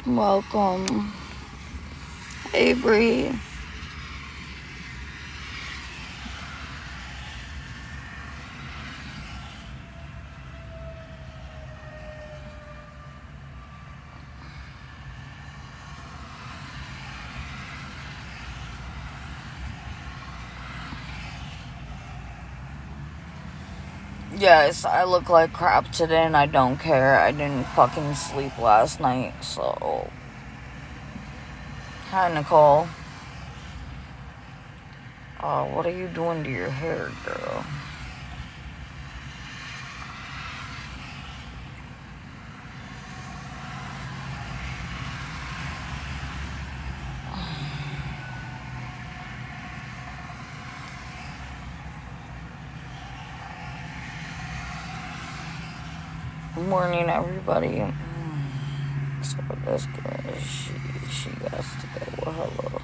Welcome. Avery. Yes, I look like crap today and I don't care. I didn't fucking sleep last night, so... Hi, Nicole. What are you doing to your hair, girl? Morning, everybody. So this girl, she has to go. Well, hello.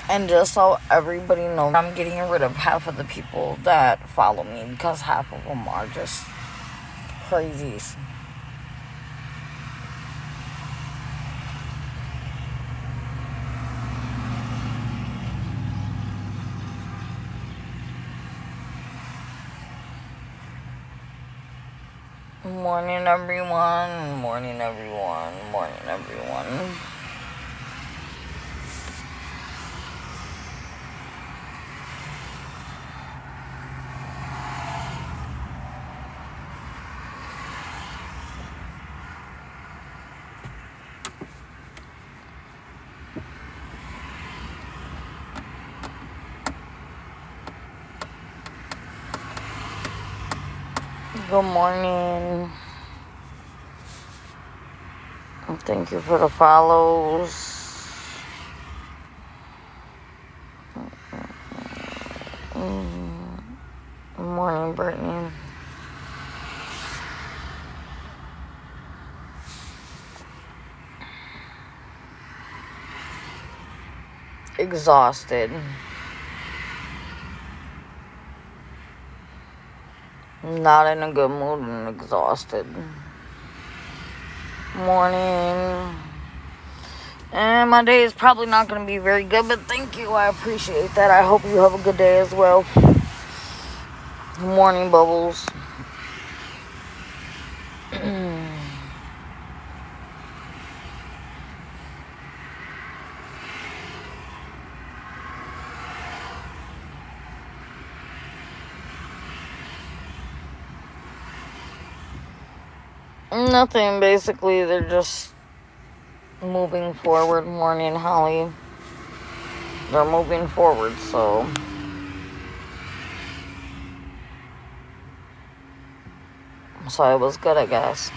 And just so everybody knows, I'm getting rid of half of the people that follow me because half of them are just crazies. Morning, everyone. Morning, everyone. Morning, everyone. Good morning. Thank you for the follows. Good morning, Brittany. Exhausted. Not in a good mood and exhausted. Morning. And my day is probably not going to be very good, but thank you. I appreciate that. I hope you have a good day as well. Morning, Bubbles. Nothing, basically. They're just moving forward. Morning, Holly. They're moving forward, so... So it was good, I guess.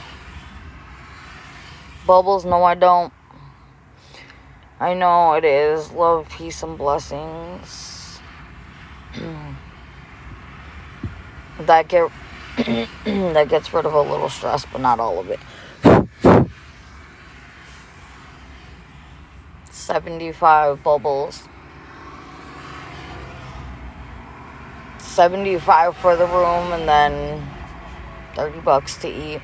Bubbles, no, I don't. I know it is. Love, peace, and blessings. that gets rid of a little stress, but not all of it. 75 Bubbles. 75 for the room, and then $30 to eat.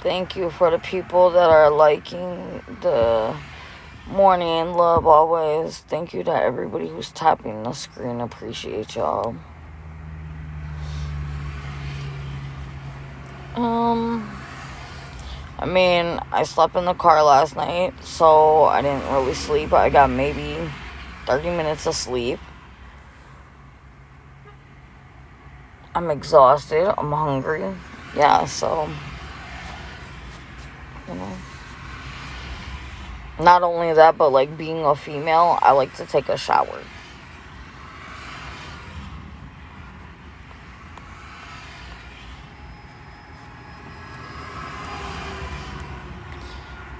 Thank you for the people that are liking the morning love always. Thank you to everybody who's tapping the screen. Appreciate y'all. I mean, I slept in the car last night, so I didn't really sleep. I got maybe 30 minutes of sleep. I'm exhausted. I'm hungry. Yeah, so, you know. Not only that, but like being a female, I like to take a shower.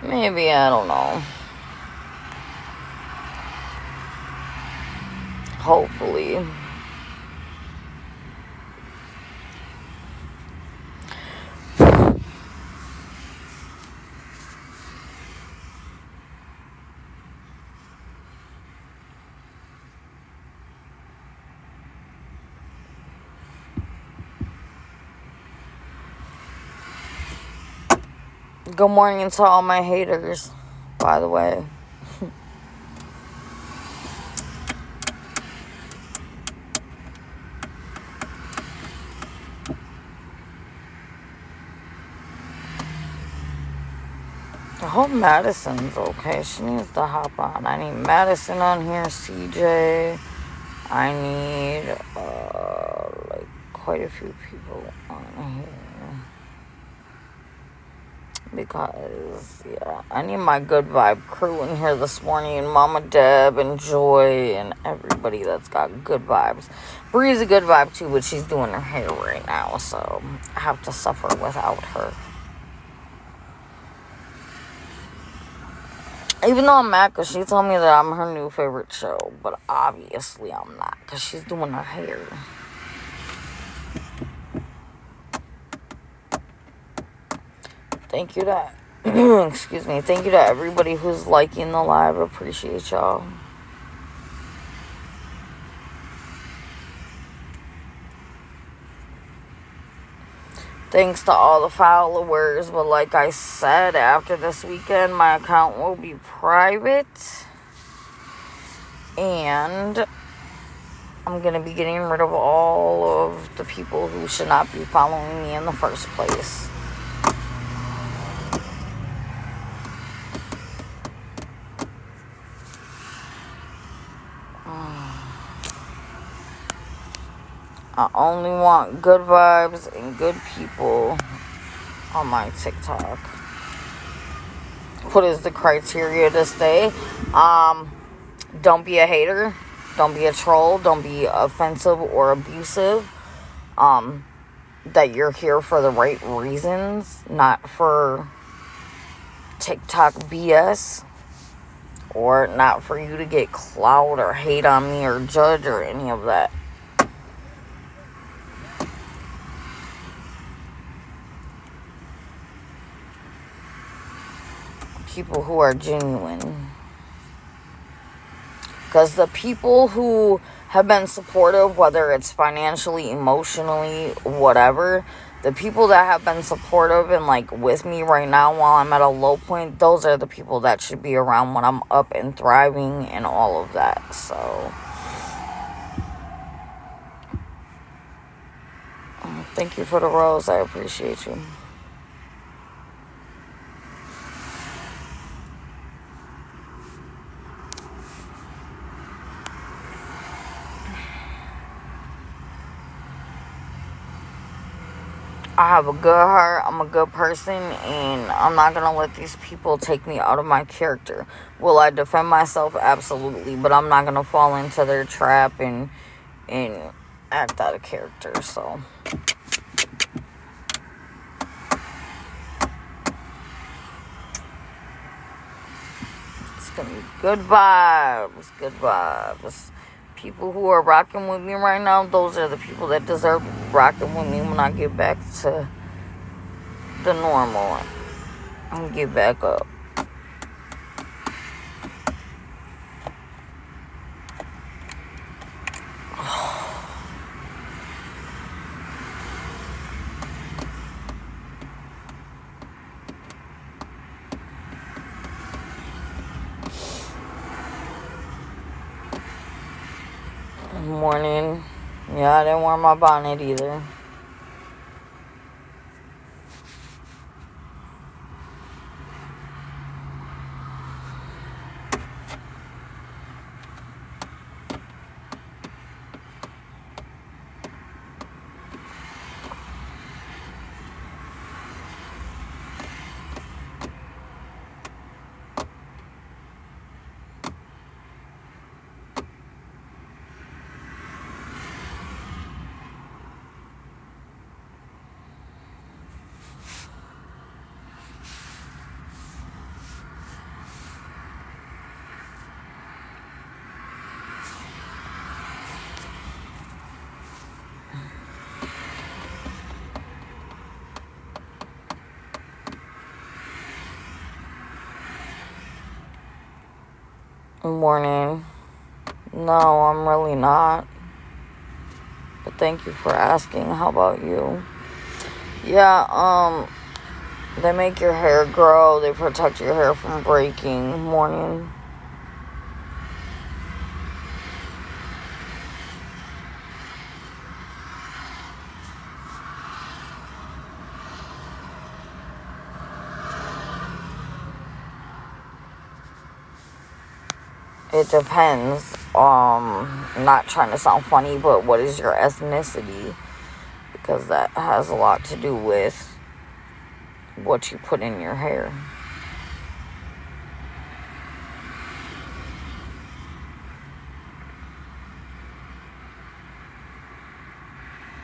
Maybe, I don't know. Hopefully. Good morning to all my haters, by the way. I hope Madison's okay. She needs to hop on. I need Madison on here, CJ. I need, like, quite a few people on here. Because, yeah, I need my good vibe crew in here this morning. Mama Deb and Joy and everybody that's got good vibes. Bree's a good vibe too, but she's doing her hair right now, so I have to suffer without her. Even though I'm mad, because she told me that I'm her new favorite show, but obviously I'm not, because she's doing her hair. Thank you to, excuse me, thank you to everybody who's liking the live. Appreciate y'all. Thanks to all the followers, but like I said, after this weekend, my account will be private, and I'm going to be getting rid of all of the people who should not be following me in the first place. I only want good vibes and good people on my TikTok. What is the criteria to stay? Don't be a hater. Don't be a troll. Don't be offensive or abusive. That you're here for the right reasons, not for TikTok BS, or not for you to get clout or hate on me or judge or any of that. People who are genuine. Because the people who have been supportive, whether it's financially, emotionally, whatever, the people that have been supportive and like with me right now while I'm at a low point, those are the people that should be around when I'm up and thriving and all of that. So thank you for the rose. I appreciate you. I have a good heart, I'm a good person, and I'm not going to let these people take me out of my character. Will I defend myself? Absolutely, but I'm not going to fall into their trap and act out of character, so. It's going to be good vibes, good vibes. People who are rocking with me right now, those are the people that deserve rocking with me when I get back to the normal and get back up. Morning. Yeah, I didn't wear my bonnet either. Morning. No, I'm really not. But thank you for asking. How about you? Yeah, they make your hair grow. They protect your hair from breaking. Morning. It depends. Not trying to sound funny, but what is your ethnicity? Because that has a lot to do with what you put in your hair.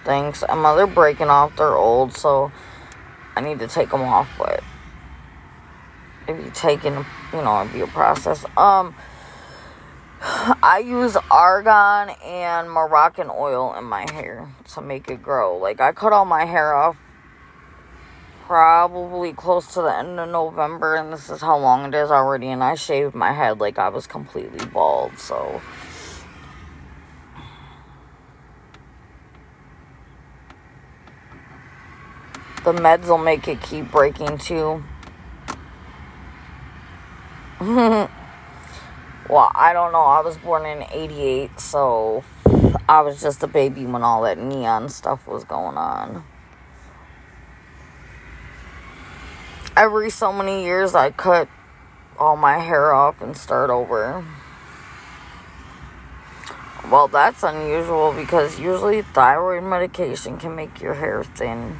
Thanks. They're breaking off. They're old, so I need to take them off, but it'd be taking, it'd be a process. I use argan and Moroccan oil in my hair to make it grow. Like, I cut all my hair off probably close to the end of November, and this is how long it is already, and I shaved my head like I was completely bald, so... The meds will make it keep breaking, too. Well, I don't know. I was born in 88, so I was just a baby when all that neon stuff was going on. Every so many years, I cut all my hair off and start over. Well, that's unusual because usually thyroid medication can make your hair thin.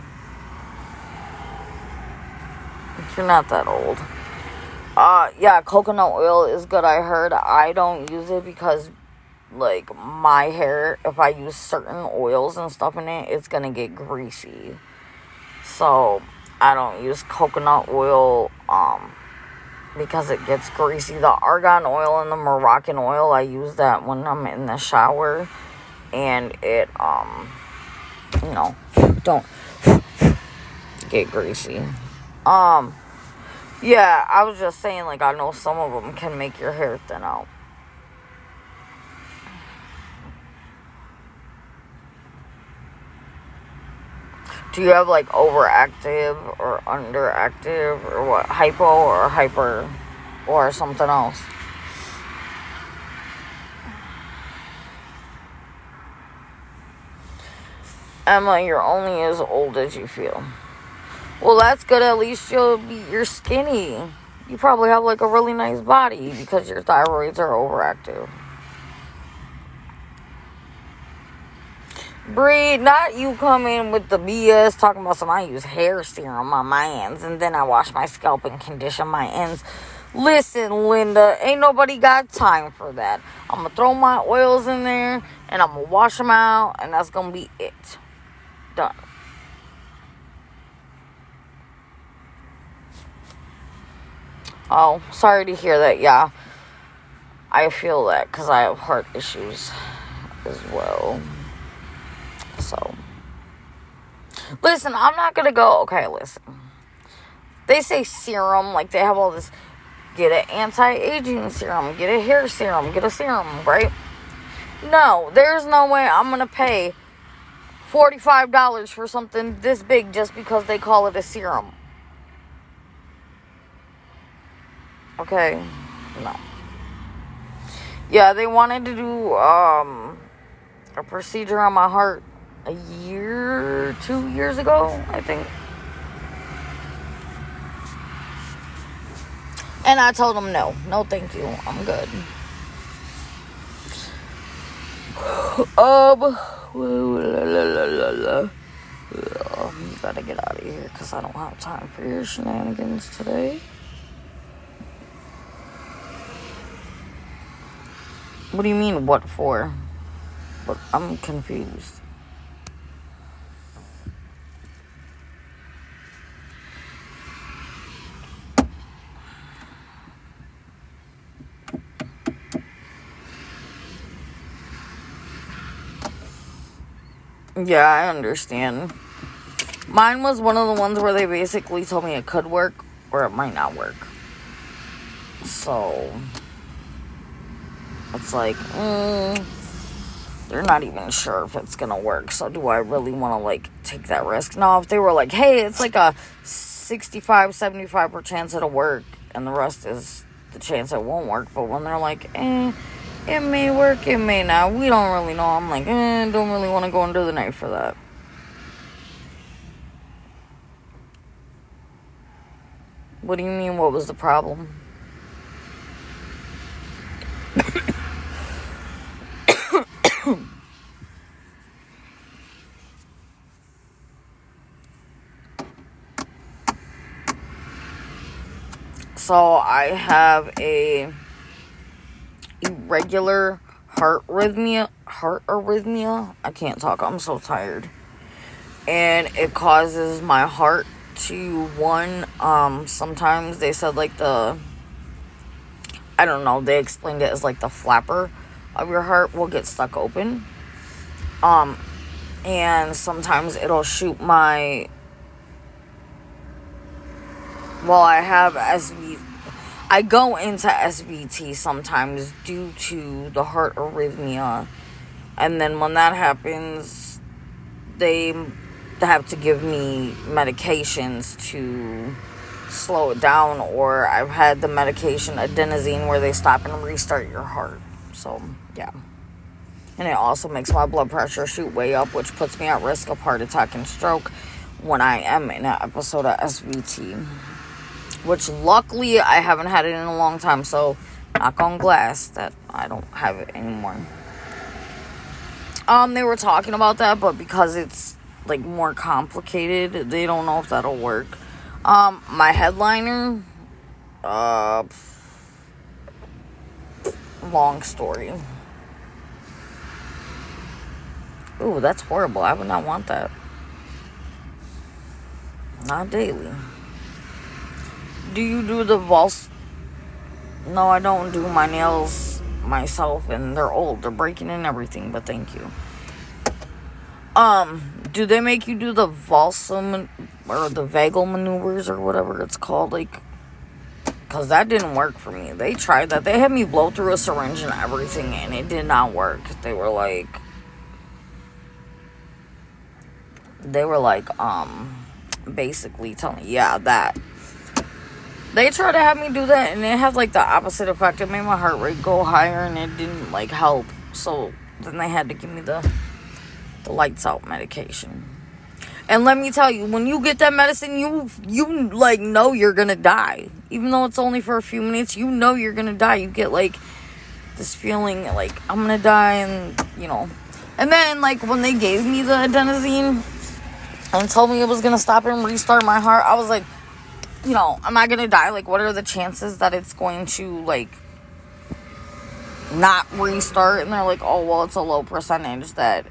You're not that old. Yeah, coconut oil is good, I heard. I don't use it because, like, my hair, if I use certain oils and stuff in it, it's gonna get greasy. So, I don't use coconut oil, because it gets greasy. The argan oil and the Moroccan oil, I use that when I'm in the shower, and it, don't get greasy. Yeah, I was just saying, like, I know some of them can make your hair thin out. Do you have, like, overactive or underactive or what? Hypo or hyper or something else? Emma, you're only as old as you feel. Well, that's good. At least you're skinny. You probably have, like, a really nice body because your thyroids are overactive. Breed, not you come in with the BS talking about I use hair serum on my ends and then I wash my scalp and condition my ends. Listen, Linda, ain't nobody got time for that. I'm going to throw my oils in there and I'm going to wash them out and that's going to be it. Done. Oh, sorry to hear that. Yeah, I feel that because I have heart issues as well. So, listen, I'm not going to go. Okay, listen. They say serum, like they have all this. Get an anti-aging serum, get a hair serum, get a serum, right? No, there's no way I'm going to pay $45 for something this big just because they call it a serum. Okay, no. Yeah, they wanted to do a procedure on my heart 2 years ago, I think. And I told them no, thank you, I'm good. You gotta get out of here because I don't have time for your shenanigans today. What do you mean, what for? But I'm confused. Yeah, I understand. Mine was one of the ones where they basically told me it could work or it might not work. So, it's like, they're not even sure if it's gonna work. So do I really want to, like, take that risk? Now, if they were like, hey, it's like a 65-75% chance it'll work, and the rest is the chance it won't work. But when they're like, it may work, it may not, we don't really know, I'm like, don't really want to go under the knife for that. What do you mean, what was the problem? So I have a irregular heart arrhythmia. I can't talk, I'm so tired. And it causes my heart to, sometimes they said like I don't know, they explained it as like the flapper of your heart will get stuck open. And sometimes it'll shoot I have I go into SVT sometimes due to the heart arrhythmia. And then when that happens, they have to give me medications to slow it down, or I've had the medication adenosine where they stop and restart your heart. So, yeah. And it also makes my blood pressure shoot way up, which puts me at risk of heart attack and stroke when I am in an episode of SVT. Which, luckily, I haven't had it in a long time, so knock on glass that I don't have it anymore. They were talking about that, but because it's, like, more complicated, they don't know if that'll work. My headliner, long story. Ooh, that's horrible. I would not want that. Not daily. Do you do the Vols? No, I don't do my nails myself, and they're old. They're breaking and everything, but thank you. Do they make you do the Volsum or the vagal maneuvers or whatever it's called? Like, because that didn't work for me. They tried that. They had me blow through a syringe and everything, and it did not work. They were like, basically telling me, yeah, that. They tried to have me do that, and it had, like, the opposite effect. It made my heart rate go higher, and it didn't, like, help. So then they had to give me the lights out medication. And let me tell you, when you get that medicine, you like, know you're gonna die. Even though it's only for a few minutes, you know you're gonna die. You get, like, this feeling, like, I'm gonna die, and, you know. And then, like, when they gave me the adenosine and told me it was gonna stop and restart my heart, I was like, you know, am I gonna die? Like, what are the chances that it's going to, like, not restart? And they're like, oh, well, it's a low percentage that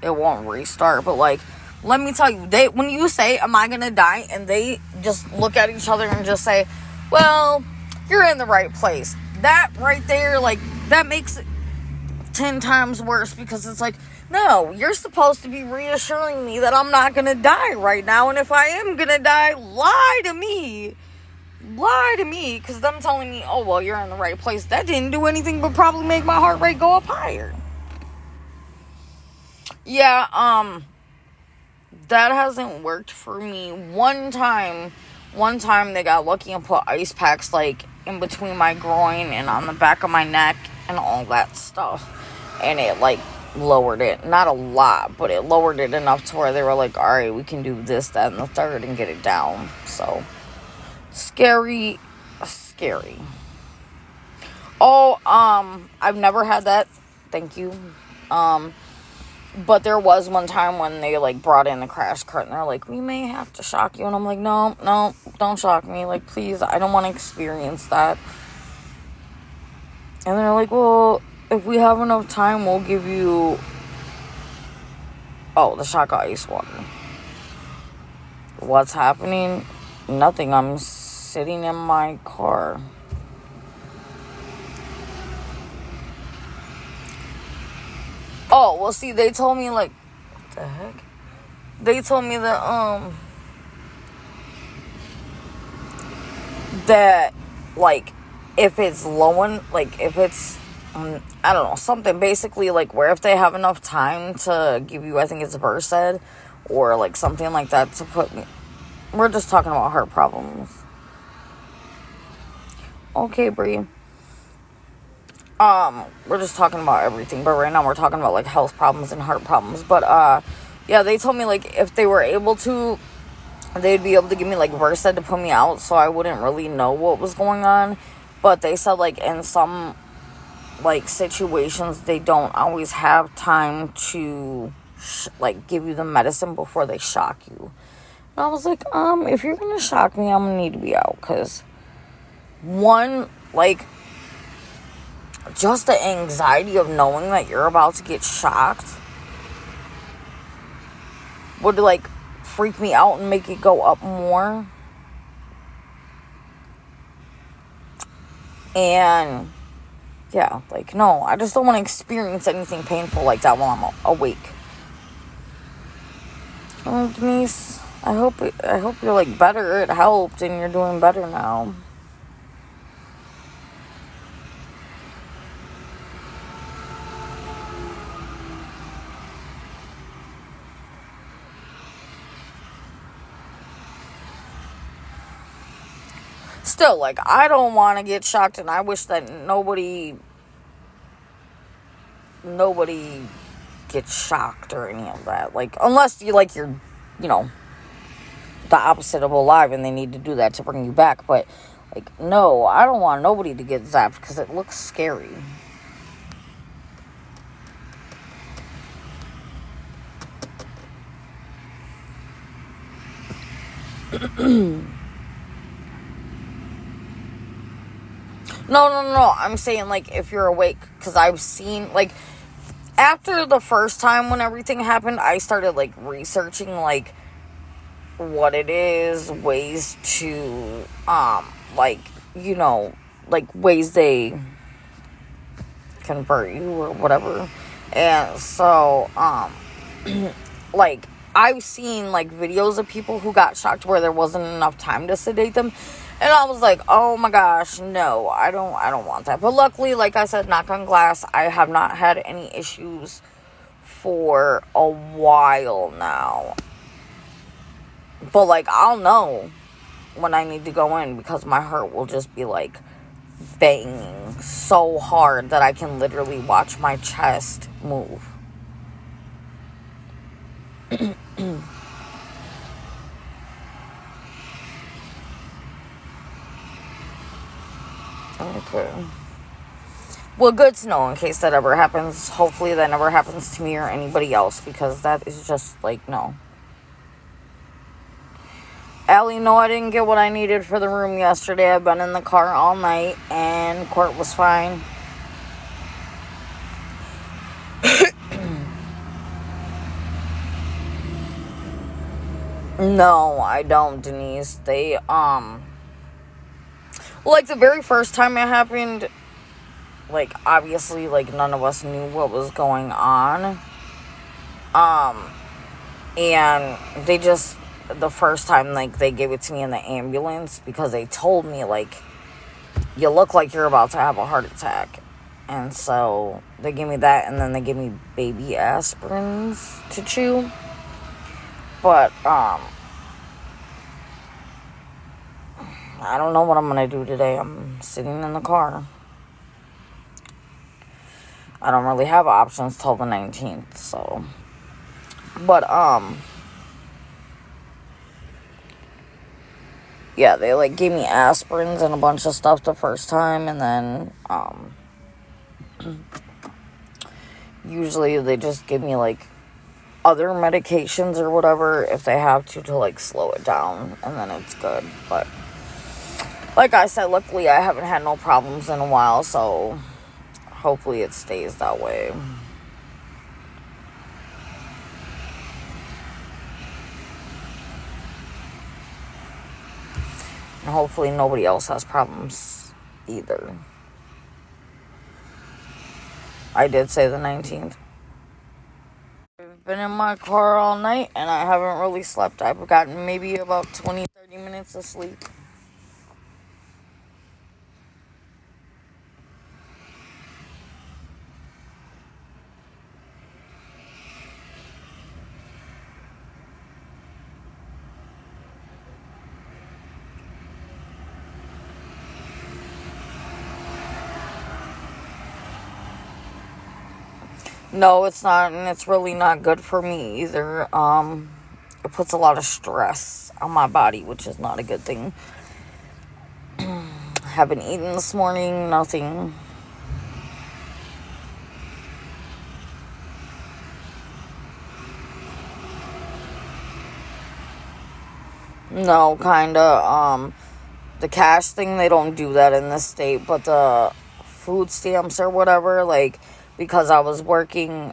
it won't restart. But, like, let me tell you, when you say, am I gonna die? And they just look at each other and just say, well, you're in the right place. That right there, like, that makes it 10 times worse, because it's like, no, you're supposed to be reassuring me that I'm not gonna die right now, and if I am gonna die, lie to me, because them telling me, oh, well, you're in the right place, that didn't do anything but probably make my heart rate go up higher. Yeah, that hasn't worked for me. One time they got lucky and put ice packs, like, in between my groin and on the back of my neck and all that stuff, and it, like, lowered it. Not a lot, but it lowered it enough to where they were like, alright, we can do this, that, and the third and get it down. So, scary. Oh, I've never had that. Thank you. But there was one time when they, like, brought in the crash cart, and they're like, we may have to shock you. And I'm like, no, don't shock me. Like, please, I don't want to experience that. And they're like, well, if we have enough time, we'll give you... Oh, the shock of ice water. What's happening? Nothing. I'm sitting in my car. Oh, well, see, they told me, like... What the heck? They told me that, that, like, if it's low, like, if it's I don't know, something basically like where if they have enough time to give you, I think it's Versed, or like something like that to put me. We're just talking about heart problems. Okay, Bree. We're just talking about everything, but right now we're talking about like health problems and heart problems. But yeah, they told me like if they were able to, they'd be able to give me like Versed to put me out, so I wouldn't really know what was going on. But they said like in some like situations they don't always have time to like give you the medicine before they shock you. And I was like, if you're gonna shock me, I'm gonna need to be out, because one, like, just the anxiety of knowing that you're about to get shocked would like freak me out and make it go up more. And yeah, like, no, I just don't want to experience anything painful like that while I'm awake. Oh, Denise, I hope you're like better. It helped and you're doing better now. Still, like, I don't want to get shocked, and I wish that nobody gets shocked or any of that. Like, unless you like you're, you know, the opposite of alive and they need to do that to bring you back. But like, no, I don't want nobody to get zapped because it looks scary. No. I'm saying, like, if you're awake, because I've seen, like, after the first time when everything happened, I started, like, researching, like, what it is, ways to, like, you know, like, ways they convert you or whatever. And so, like, I've seen, like, videos of people who got shocked where there wasn't enough time to sedate them. And I was like, oh my gosh, no, I don't want that. But luckily, like I said, knock on glass, I have not had any issues for a while now. But, like, I'll know when I need to go in because my heart will just be, like, banging so hard that I can literally watch my chest move. Okay. Well, good to know in case that ever happens. Hopefully that never happens to me or anybody else, because that is just, like, no. Allie, no, I didn't get what I needed for the room yesterday. I've been in the car all night, and court was fine. No, I don't, Denise. They, like, the very first time it happened, like, obviously, like, none of us knew what was going on. And they just, the first time, like, they gave it to me in the ambulance because they told me, like, you look like you're about to have a heart attack. And so they gave me that, and then they gave me baby aspirins to chew. But, I don't know what I'm going to do today. I'm sitting in the car. I don't really have options till the 19th, so. But, yeah, they, like, gave me aspirins and a bunch of stuff the first time, and then, usually they just give me, like, other medications or whatever if they have to like, slow it down, and then it's good. But, like I said, luckily I haven't had no problems in a while, so hopefully it stays that way. And hopefully nobody else has problems either. I did say the 19th. I've been in my car all night, and I haven't really slept. I've gotten maybe about 20-30 minutes of sleep. No, it's not, and it's really not good for me either. It puts a lot of stress on my body, which is not a good thing. Haven't eaten this morning, nothing. No, kinda. The cash thing, they don't do that in this state, but the food stamps or whatever, like, because I was working,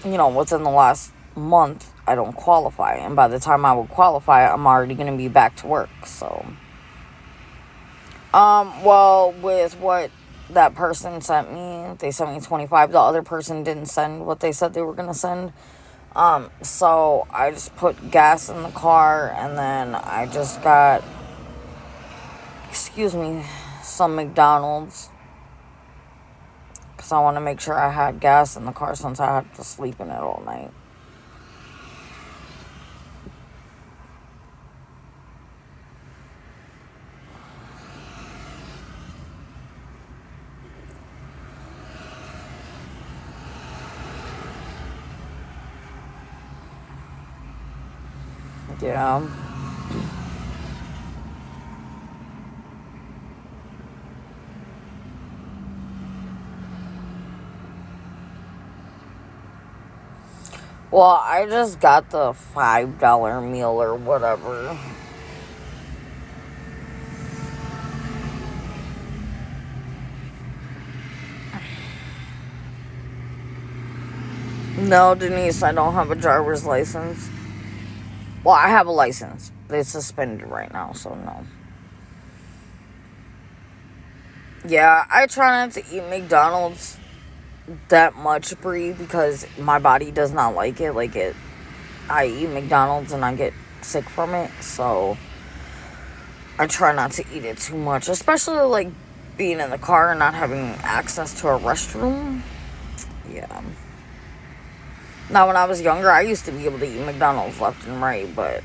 within the last month, I don't qualify. And by the time I would qualify, I'm already going to be back to work, so. Well, with what that person sent me, they sent me 25. The other person didn't send what they said they were going to send. So I just put gas in the car, and then I just got, some McDonald's, because I want to make sure I had gas in the car since I had to sleep in it all night. Yeah. Well, I just got the $5 meal or whatever. No, Denise, I don't have a driver's license. Well, I have a license. It's suspended right now, so no. Yeah, I try not to eat McDonald's that much, Brie, because my body does not like it. I eat McDonald's and I get sick from it, so I try not to eat it too much, especially like being in the car and not having access to a restroom. Yeah. Now, when I was younger, I used to be able to eat McDonald's left and right, but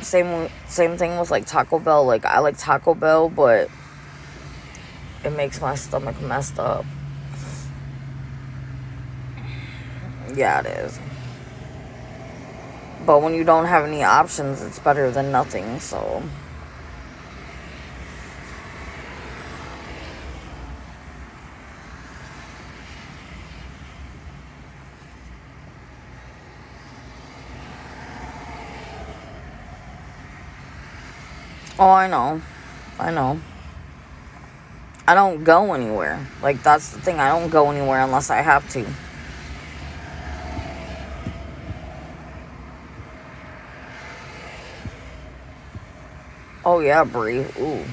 same thing with like Taco Bell. Like, I like Taco Bell, but it makes my stomach messed up. Yeah, it is. But when you don't have any options, it's better than nothing, so. Oh, I know. I know. I don't go anywhere. Like, that's the thing. I don't go anywhere unless I have to. Oh, yeah, Brie. Ooh.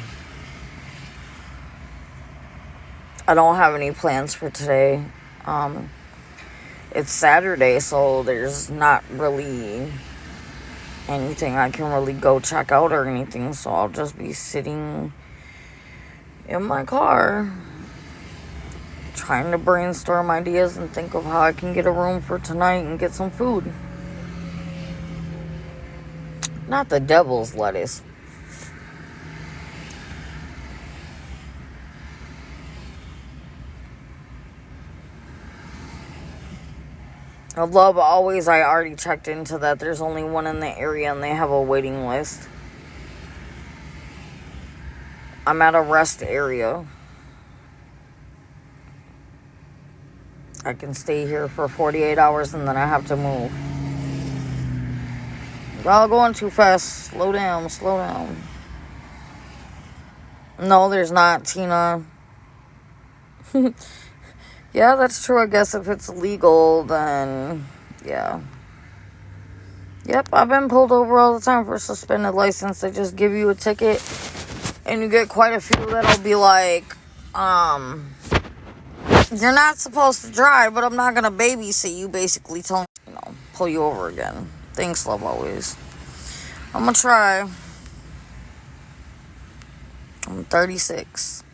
I don't have any plans for today. It's Saturday, so there's not really anything I can really go check out or anything, so I'll just be sitting in my car trying to brainstorm ideas and think of how I can get a room for tonight and get some food. Not the devil's lettuce. I love Always. I already checked into that. There's only one in the area and they have a waiting list. I'm at a rest area. I can stay here for 48 hours and then I have to move. Y'all going too fast. Slow down, slow down. No, there's not, Tina. Yeah, that's true. I guess if it's legal, then yeah. Yep, I've been pulled over all the time for a suspended license. They just give you a ticket, and you get quite a few that'll be like, you're not supposed to drive, but I'm not gonna babysit you, basically telling pull you over again. Thanks, love, always. I'm gonna try. I'm 36.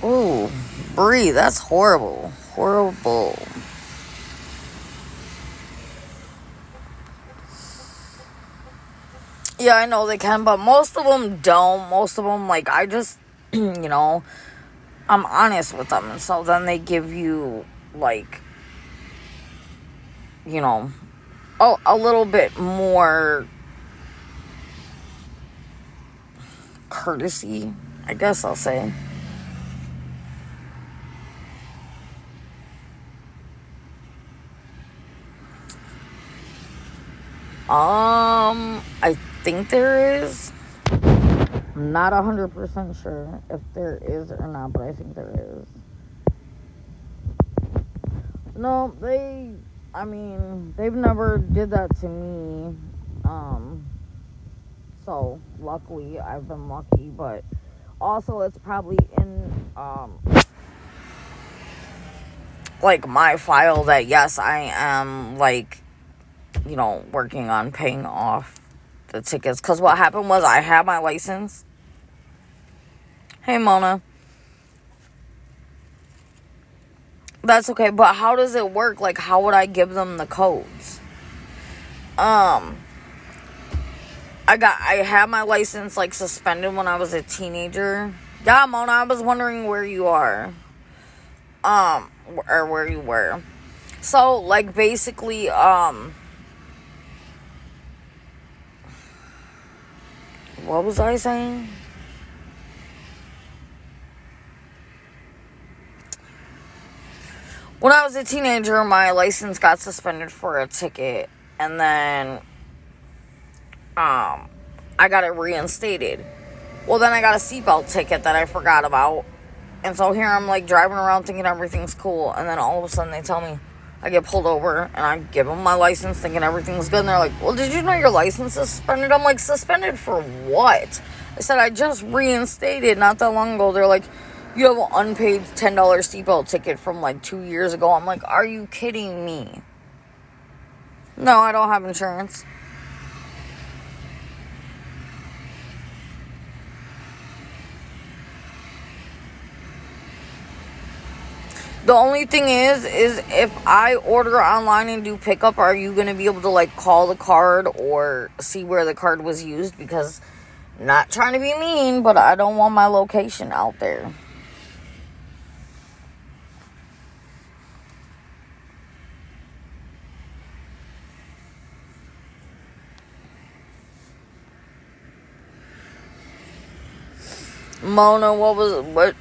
Ooh, Bree, that's horrible. Horrible. Yeah, I know they can, but most of them don't. Most of them, like, I just, I'm honest with them. And so then they give you, like, a little bit more courtesy, I guess I'll say. I think there is. I'm not 100% sure if there is or not, but I think there is. No, they've never did that to me. So luckily, I've been lucky, but also it's probably in, like, my file that yes, I am, like, working on paying off the tickets. Because what happened was I had my license. Hey, Mona. That's okay, but how does it work? Like, how would I give them the codes? I had my license, like, suspended when I was a teenager. Yeah, Mona, I was wondering where you are. Or where you were. So, like, basically, what was I saying? When I was a teenager, my license got suspended for a ticket, and then, I got it reinstated. Well, then I got a seatbelt ticket that I forgot about. And so here I'm, like, driving around thinking everything's cool. And then all of a sudden they tell me, I get pulled over, and I give them my license thinking everything's good. And they're like, well, did you know your license is suspended? I'm like, suspended for what? I said, I just reinstated not that long ago. They're like, you have an unpaid $10 seatbelt ticket from, like, 2 years ago. I'm like, are you kidding me? No, I don't have insurance. The only thing is if I order online and do pickup, are you going to be able to, like, call the card or see where the card was used? Because, not trying to be mean, but I don't want my location out there. Mona, what?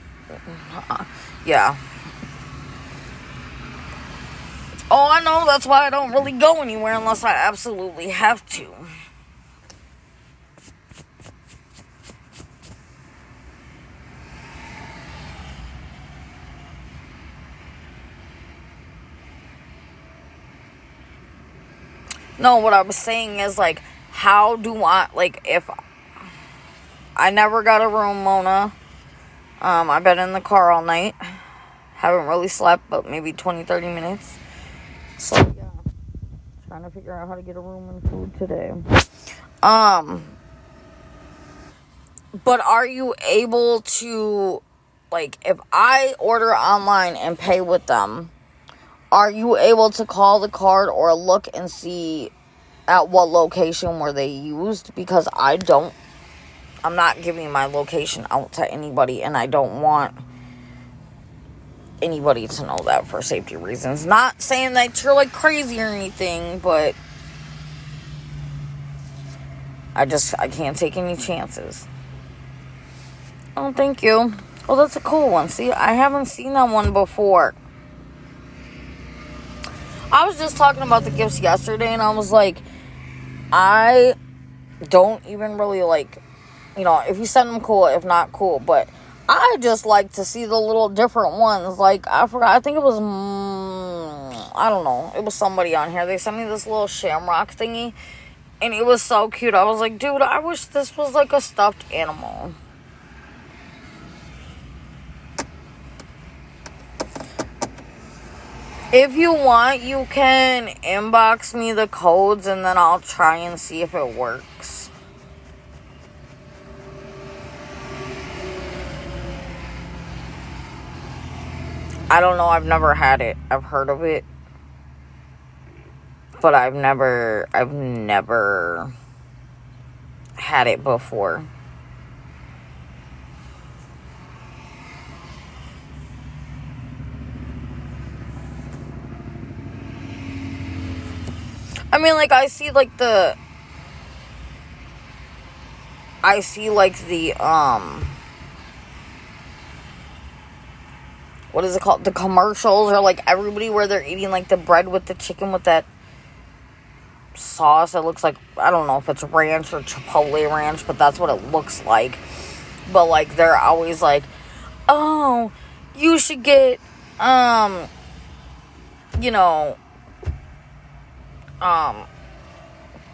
Yeah. Oh, I know, that's why I don't really go anywhere unless I absolutely have to. No, what I was saying is, like, how do I, like, if I never got a room, Mona. I've been in the car all night. Haven't really slept, but maybe 20-30 minutes. So, yeah. Trying to figure out how to get a room and food today. But are you able to, like, if I order online and pay with them, are you able to call the card or look and see at what location were they used? Because I'm not giving my location out to anybody, and I don't want anybody to know that for safety reasons. Not saying that you're, like, crazy or anything, but I can't take any chances. Oh, thank you. Oh, that's a cool one. See, I haven't seen that one before. I was just talking about the gifts yesterday, and I was like, I don't even really, like, if you send them, cool. If not, cool. But I just like to see the little different ones. Like, I forgot. I think it was, I don't know. It was somebody on here. They sent me this little shamrock thingy. And it was so cute. I was like, dude, I wish this was like a stuffed animal. If you want, you can inbox me the codes and then I'll try and see if it works. I don't know. I've never had it. I've heard of it. But I've never had it before. I mean, like, I see like the what is it called? The commercials, or like everybody where they're eating like the bread with the chicken with that sauce. It looks like, I don't know if it's ranch or chipotle ranch, but that's what it looks like. But like, they're always like, oh, you should get you know,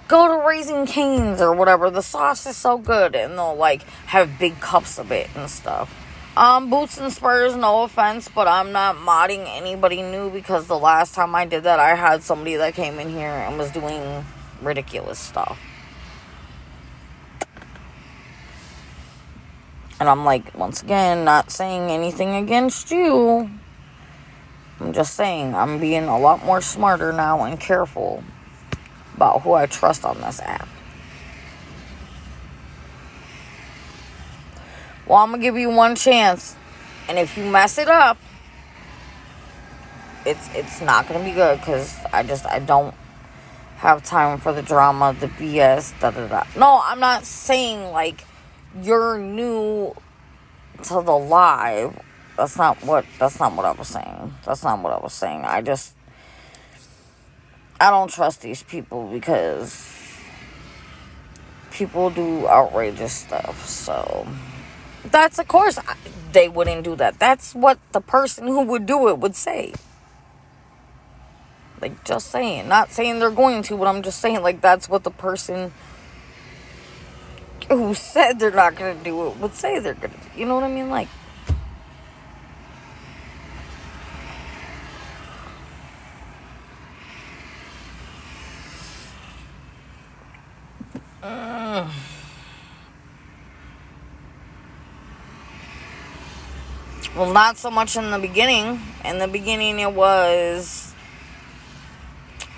go to Raising Cane's or whatever. The sauce is so good. And they'll like have big cups of it and stuff. Boots and Spurs, no offense, but I'm not modding anybody new, because the last time I did that, I had somebody that came in here and was doing ridiculous stuff. And I'm like, once again, not saying anything against you. I'm just saying, I'm being a lot more smarter now and careful about who I trust on this app. Well, I'm going to give you one chance. And if you mess it up, it's not going to be good, because I don't have time for the drama, the BS, da-da-da. No, I'm not saying, like, you're new to the live. That's not what I was saying. That's not what I was saying. I don't trust these people, because people do outrageous stuff. So that's, of course, they wouldn't do that. That's what the person who would do it would say. Like, just saying. Not saying they're going to, but I'm just saying, like, that's what the person who said they're not going to do it would say they're going to do. You know what I mean? Like, well, not so much in the beginning. In the beginning, it was,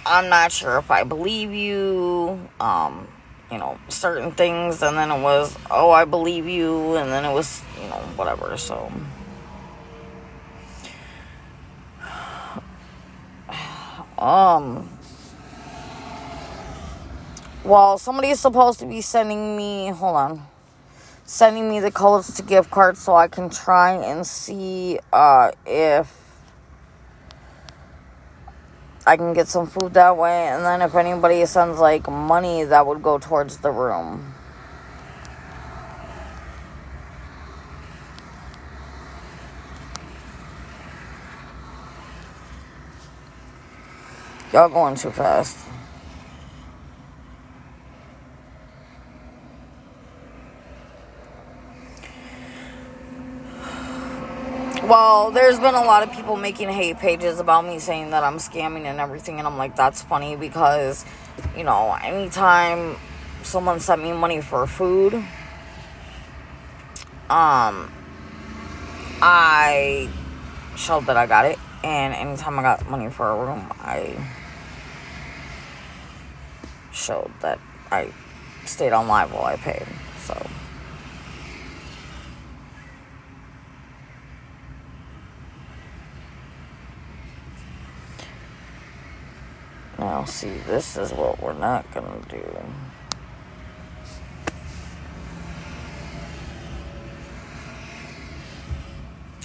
I'm not sure if I believe you, you know, certain things. And then it was, oh, I believe you. And then it was, you know, whatever. So, well, somebody's supposed to be sending me the codes to gift cards, so I can try and see if I can get some food that way. And then if anybody sends like money, that would go towards the room. Y'all going too fast. Well, there's been a lot of people making hate pages about me, saying that I'm scamming and everything, and I'm like, that's funny, because, you know, anytime someone sent me money for food, I showed that I got it, and anytime I got money for a room, I showed that I stayed on live while I paid. So now, see, this is what we're not gonna do.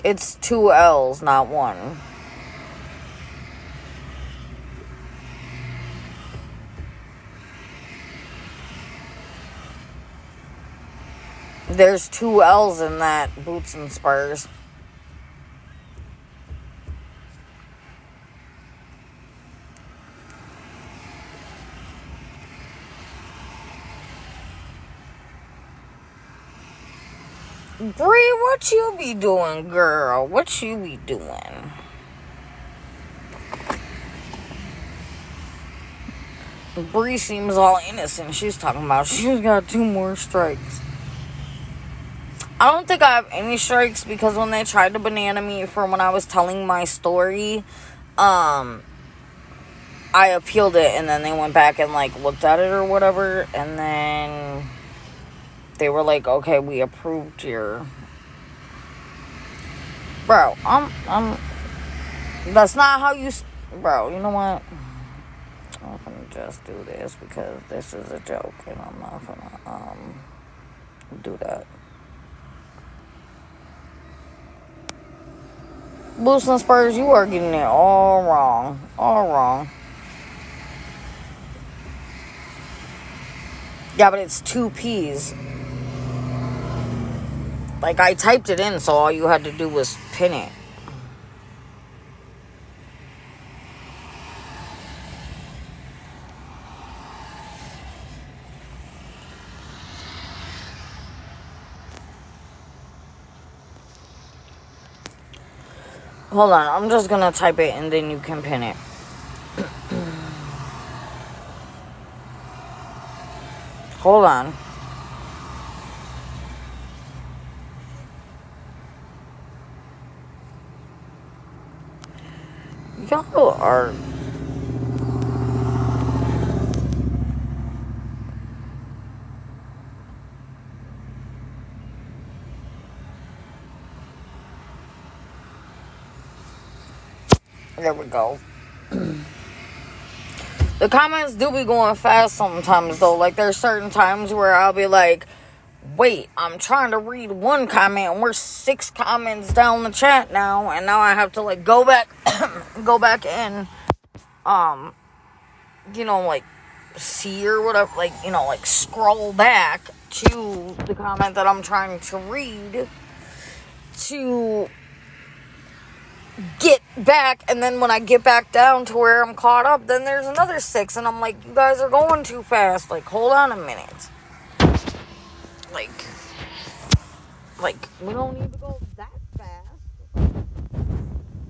It's 2 L's, not 1. There's 2 L's in that, Boots and Spurs. Bree, what you be doing, girl? What you be doing? Bree seems all innocent. She's talking about she's got 2 more strikes. I don't think I have any strikes because when they tried to banana me for when I was telling my story, I appealed it, and then they went back and, like, looked at it or whatever, and then they were like, okay, we approved your... Bro, that's not how you... Bro, you know what? I'm gonna just do this because this is a joke, and I'm not gonna, do that. Boost and Spurs, you are getting it all wrong. All wrong. Yeah, but it's 2 P's. Like, I typed it in, so all you had to do was pin it. Hold on, I'm just gonna type it and then you can pin it. Hold on. Y'all are... There we go. The comments do be going fast sometimes, though. Like, there's certain times where I'll be like, wait, I'm trying to read one comment, and we're 6 comments down the chat now, and now I have to, like, go back, in, you know, like, see or whatever, like, you know, like, scroll back to the comment that I'm trying to read to get back, and then when I get back down to where I'm caught up, then there's another 6, and I'm like, you guys are going too fast. Like, hold on a minute. Like, we don't need to go that fast.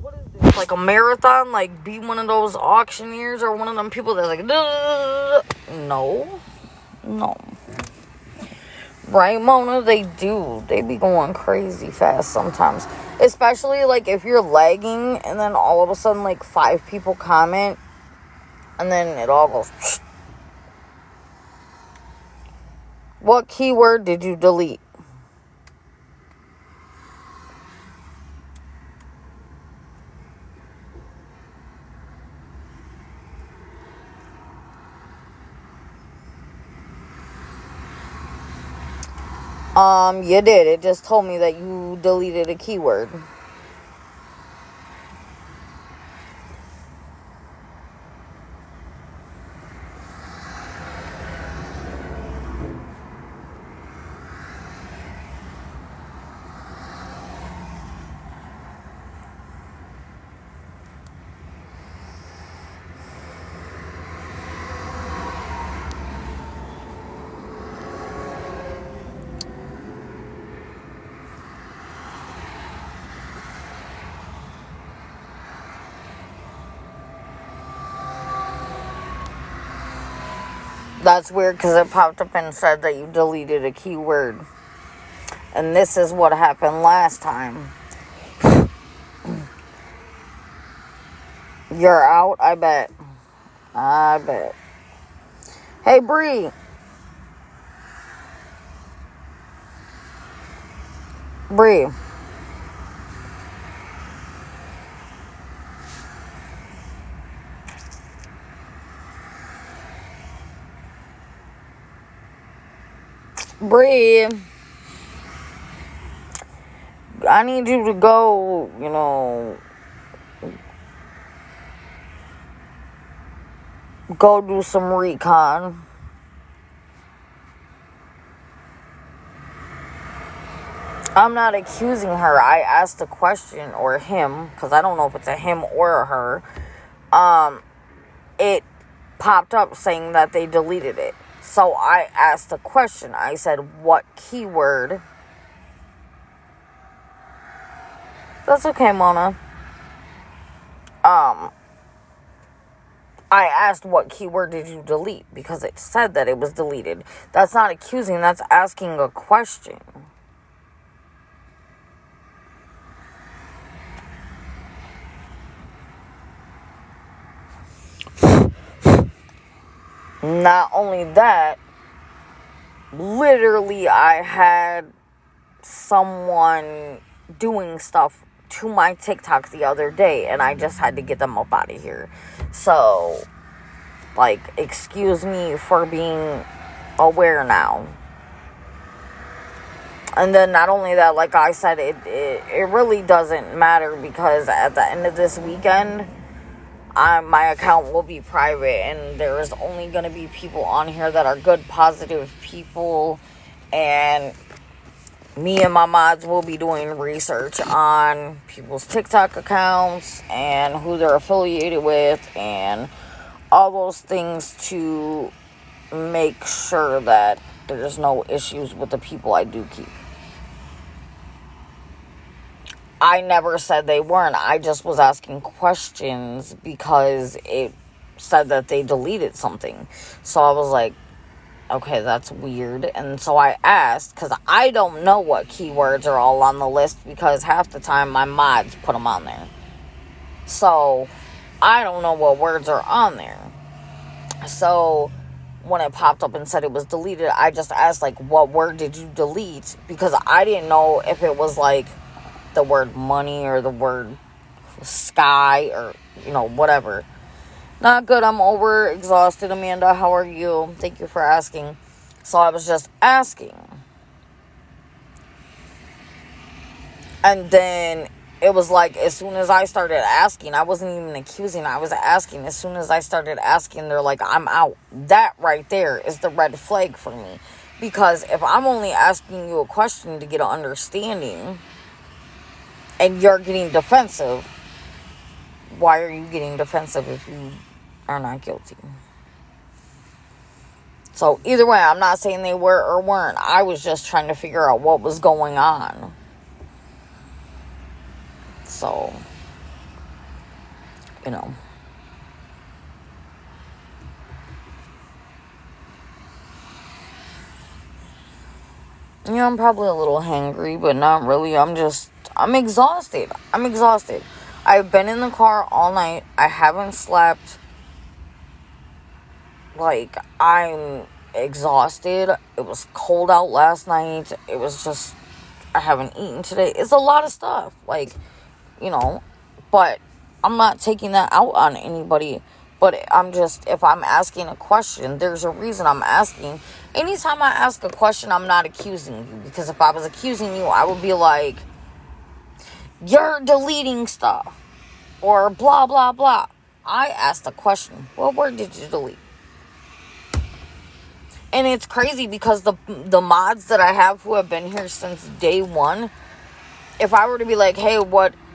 What is this? Like a marathon? Like, be one of those auctioneers or one of them people that's like, no. Right, Mona? They do. They be going crazy fast sometimes. Especially, like, if you're lagging and then all of a sudden, like, 5 people comment and then it all goes... What keyword did you delete? You did. It just told me that you deleted a keyword. That's weird because it popped up and said that you deleted a keyword. And this is what happened last time. You're out? I bet. Hey, Bree. Bree. Bree. I need you to go, you know, go do some recon. I'm not accusing her. I asked a question, or him, because I don't know if it's a him or a her. It popped up saying that they deleted it. So I asked a question. I said, what keyword? That's okay, Mona. I asked what keyword did you delete, because it said that it was deleted. That's not accusing, that's asking a question. Not only that, literally, I had someone doing stuff to my TikTok the other day, and I just had to get them up out of here. So, like, excuse me for being aware now. And then not only that, like I said, it really doesn't matter, because at the end of this weekend, my account will be private, and there's only going to be people on here that are good, positive people, and me and my mods will be doing research on people's TikTok accounts and who they're affiliated with and all those things to make sure that there's no issues with the people I do keep. I never said they weren't. I just was asking questions because it said that they deleted something. So I was like, okay, that's weird. And so I asked, because I don't know what keywords are all on the list, because half the time my mods put them on there. So I don't know what words are on there. So when it popped up and said it was deleted, I just asked, like, what word did you delete? Because I didn't know if it was like the word money or the word sky or, whatever. Not good. I'm over exhausted. Amanda, how are you? Thank you for asking. So I was just asking. And then it was like, as soon as I started asking, I wasn't even accusing, I was asking. As soon as I started asking, they're like, I'm out. That right there is the red flag for me. Because if I'm only asking you a question to get an understanding, and you're getting defensive, why are you getting defensive if you are not guilty? So either way, I'm not saying they were or weren't. I was just trying to figure out what was going on. So, you know. Yeah, I'm probably a little hangry, but not really. I'm exhausted. I'm exhausted. I've been in the car all night. I haven't slept. Like, I'm exhausted. It was cold out last night. It was just, I haven't eaten today. It's a lot of stuff. Like, but I'm not taking that out on anybody. But if I'm asking a question, there's a reason I'm asking. Anytime I ask a question, I'm not accusing you. Because if I was accusing you, I would be like, you're deleting stuff. Or blah, blah, blah. I asked a question. What word did you delete? And it's crazy because the mods that I have who have been here since day one, if I were to be like, hey,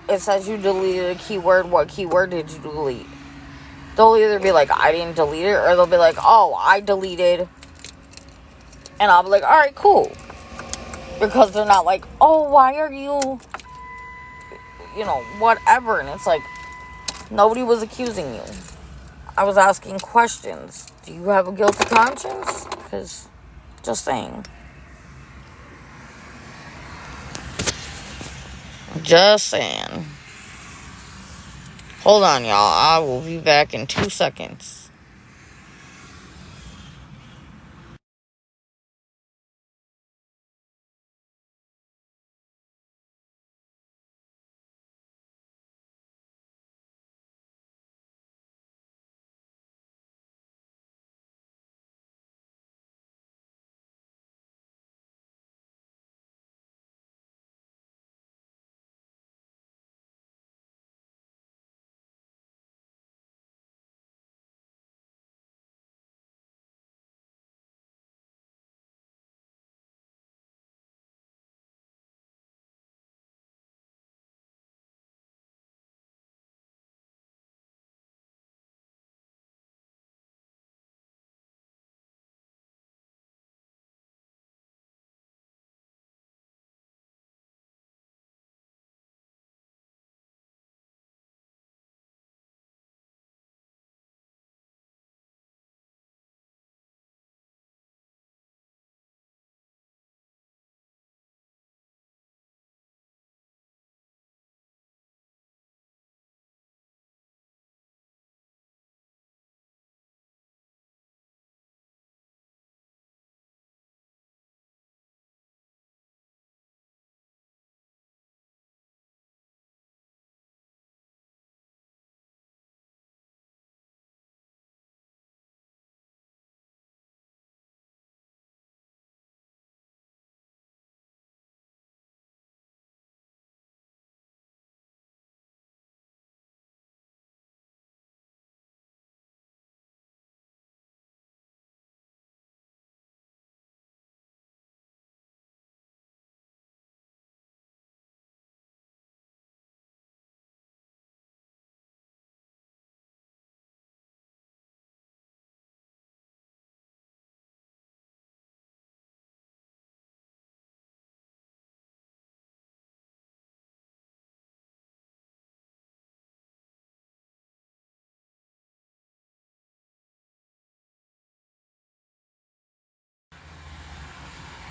it says you deleted a keyword, what keyword did you delete? They'll either be like, I didn't delete it, or they'll be like, oh, I deleted. And I'll be like, all right, cool. Because they're not like, oh, why are you, whatever. And it's like, nobody was accusing you. I was asking questions. Do you have a guilty conscience? Because, just saying. Just saying. Hold on, y'all. I will be back in 2 seconds.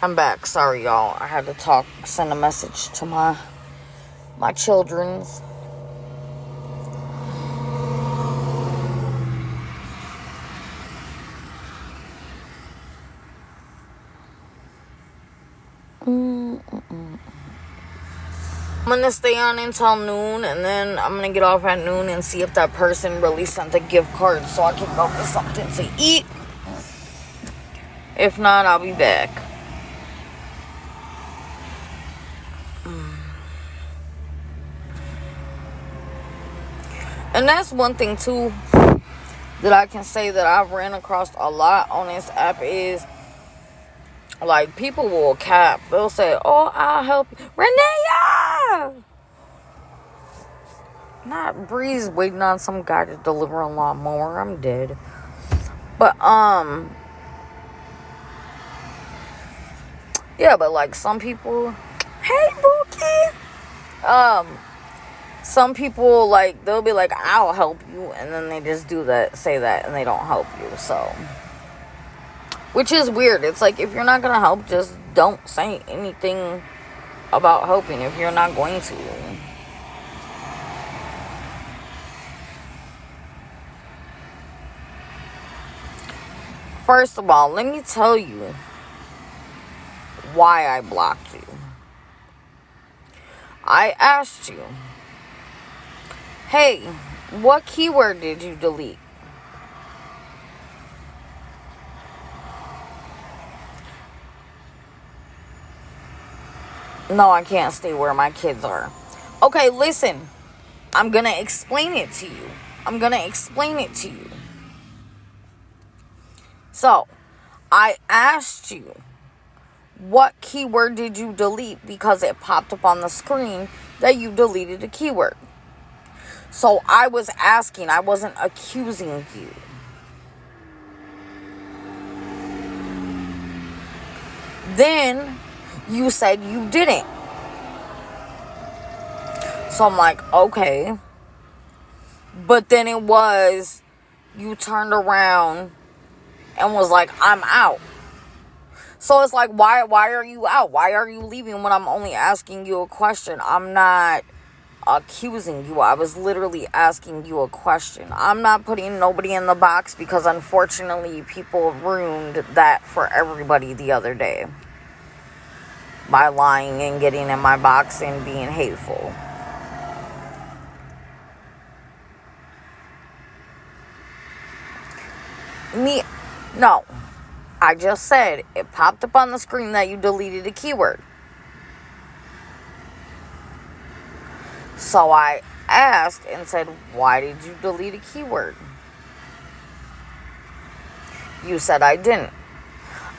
I'm back. Sorry, y'all. I had to send a message to my children's. I'm gonna stay on until noon, and then I'm gonna get off at noon and see if that person really sent a gift card so I can go get something to eat. If not, I'll be back. And that's one thing too that I can say that I've ran across a lot on this app is, like, people will cap. They'll say, "Oh, I'll help you." Renee! Not Breeze waiting on some guy to deliver a lawnmower. I'm dead. But, yeah, but, like, some people... Hey, Bookie! Some people, like, they'll be like, "I'll help you," and then they just say that, and they don't help you, so... Which is weird. It's like, if you're not gonna help, just don't say anything about helping if you're not going to. First of all, let me tell you why I blocked you. I asked you, "Hey, what keyword did you delete?" No, I can't stay where my kids are. Okay, listen. I'm gonna explain it to you. So, I asked you, what keyword did you delete? Because it popped up on the screen that you deleted a keyword. So, I was asking. I wasn't accusing you. Then, you said you didn't. So I'm like, okay. But then it was, you turned around and was like, "I'm out." So it's like, why are you out? Why are you leaving when I'm only asking you a question? I'm not accusing you. I was literally asking you a question. I'm not putting nobody in the box because unfortunately people ruined that for everybody the other day by lying and getting in my box and being hateful. No. I just said it popped up on the screen that you deleted a keyword. So I asked and said, "Why did you delete a keyword?" You said I didn't.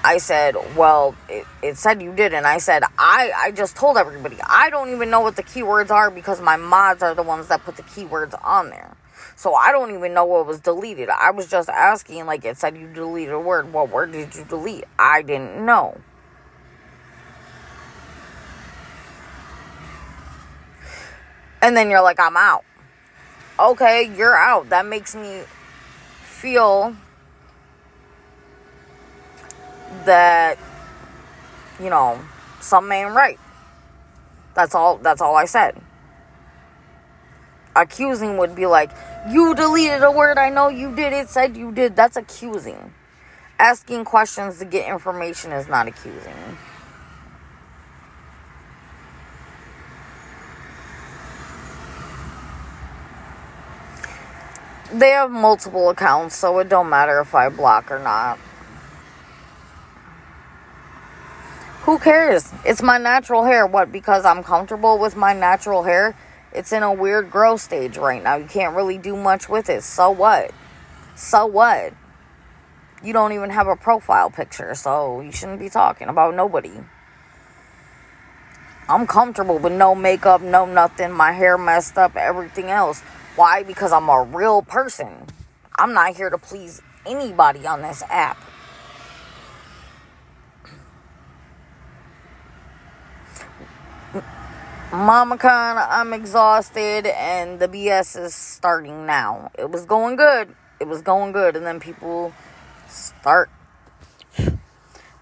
I said, "Well, it said you did." And I said, I just told everybody. I don't even know what the keywords are because my mods are the ones that put the keywords on there. So I don't even know what was deleted. I was just asking, like, it said you deleted a word. What word did you delete? I didn't know. And then you're like, "I'm out." Okay, you're out. That makes me feel that, something ain't right. That's all I said. Accusing would be like, "You deleted a word. I know you did. It said you did." That's accusing. Asking questions to get information is not accusing. They have multiple accounts, so it don't matter if I block or not. Who cares? It's my natural hair. What, because I'm comfortable with my natural hair? It's in a weird growth stage right now. You can't really do much with it. So what? You don't even have a profile picture, so you shouldn't be talking about nobody. I'm comfortable with no makeup, no nothing, my hair messed up, everything else. Why? Because I'm a real person. I'm not here to please anybody on this app. Mama Con, I'm exhausted, and the BS is starting now. It was going good, and then people start.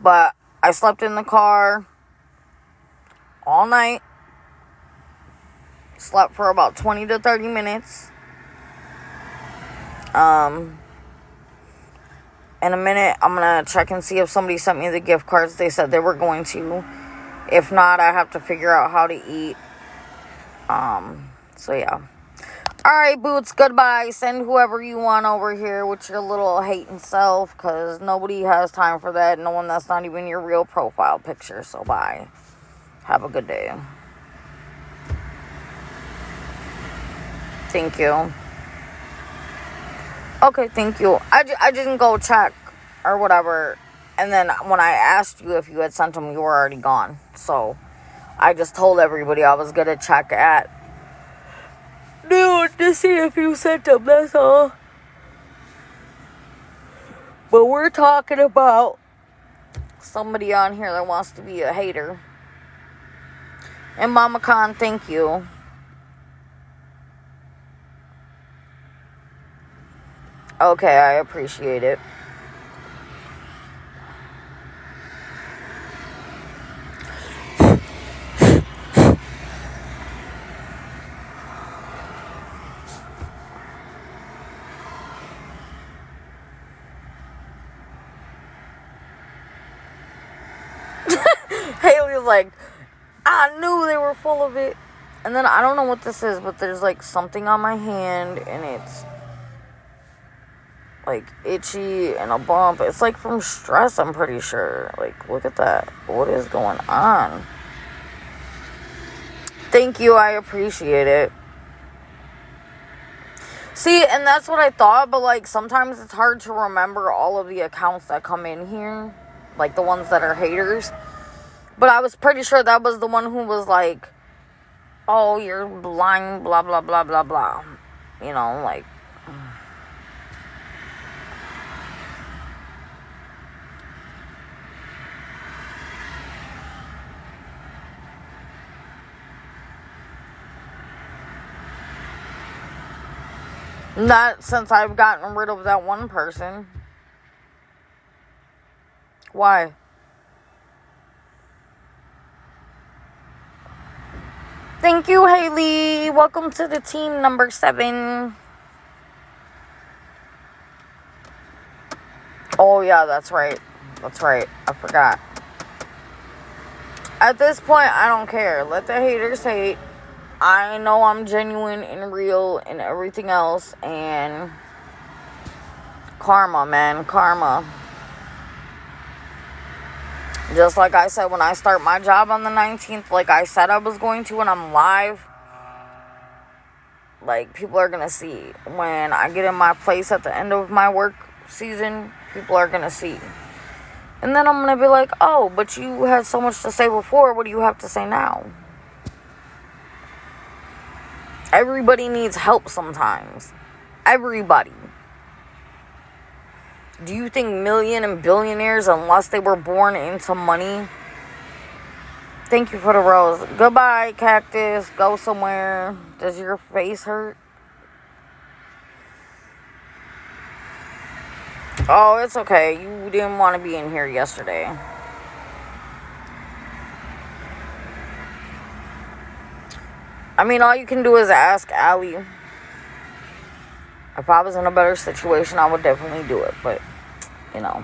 But I slept in the car all night. Slept for about 20 to 30 minutes. In a minute, I'm going to check and see if somebody sent me the gift cards. They said they were going to. If not, I have to figure out how to eat. So yeah. Alright, Boots, goodbye. Send whoever you want over here with your little hating self, because nobody has time for that. No one that's not even your real profile picture. So bye. Have a good day. Thank you. Okay, thank you. I didn't go check or whatever. And then when I asked you if you had sent them, you were already gone. So I just told everybody I was going to check at noon to see if you sent them. That's all. But we're talking about somebody on here that wants to be a hater. And Mama Khan, thank you. Okay, I appreciate it. Haley's like, I knew they were full of it. And then I don't know what this is, but there's like something on my hand and it's like itchy and a bump. It's like from stress, I'm pretty sure. Like, look at that. What is going on? Thank you, I appreciate it. See, and that's what I thought, but like sometimes it's hard to remember all of the accounts that come in here, like the ones that are haters. But I was pretty sure that was the one who was like, oh, you're blind, blah blah blah blah blah, you know, like not since I've gotten rid of that one person. Why? Thank you, Haley. Welcome to the team number 7. Oh, yeah, that's right. That's right. I forgot. At this point, I don't care. Let the haters hate. I know I'm genuine and real and everything else. And karma, man. Karma. Just like I said, when I start my job on the 19th, like I said I was going to, and I'm live, like, people are going to see. When I get in my place at the end of my work season, people are going to see. And then I'm going to be like, oh, but you had so much to say before. What do you have to say now? Everybody needs help sometimes. Everybody. Do you think million and billionaires, unless they were born into money? Thank you for the rose. Goodbye, cactus. Go somewhere. Does your face hurt? Oh, it's okay. You didn't want to be in here yesterday. I mean, all you can do is ask Allie. If I was in a better situation, I would definitely do it. But, you know.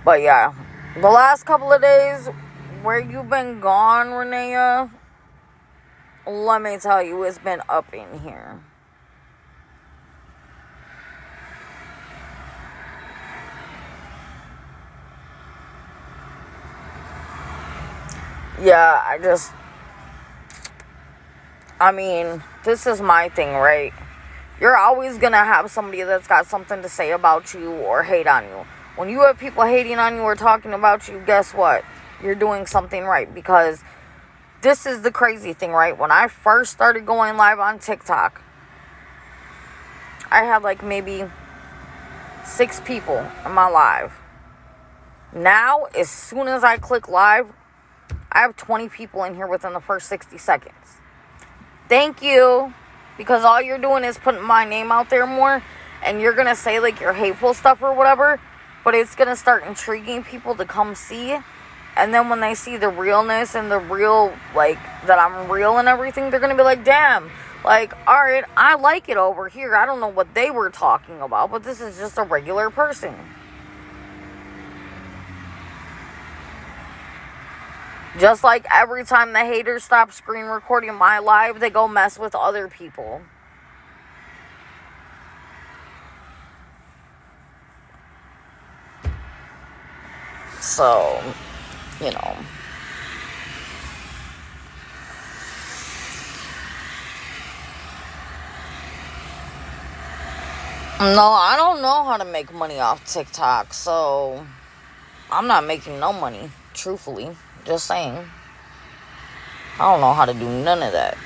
But, yeah. The last couple of days where you've been gone, Renea, let me tell you, it's been up in here. Yeah, I mean, this is my thing, right? You're always going to have somebody that's got something to say about you or hate on you. When you have people hating on you or talking about you, guess what? You're doing something right, because this is the crazy thing, right? When I first started going live on TikTok, I had like maybe 6 people in my live. Now, as soon as I click live, I have 20 people in here within the first 60 seconds. Thank you. Because all you're doing is putting my name out there more, and you're going to say, like, your hateful stuff or whatever, but it's going to start intriguing people to come see. And then when they see the realness and the real, like, that I'm real and everything, they're going to be like, damn, like, alright, I like it over here. I don't know what they were talking about, but this is just a regular person. Just like every time the haters stop screen recording my live, they go mess with other people. So, you know. No, I don't know how to make money off TikTok, so I'm not making no money, truthfully. Just saying. I don't know how to do none of that.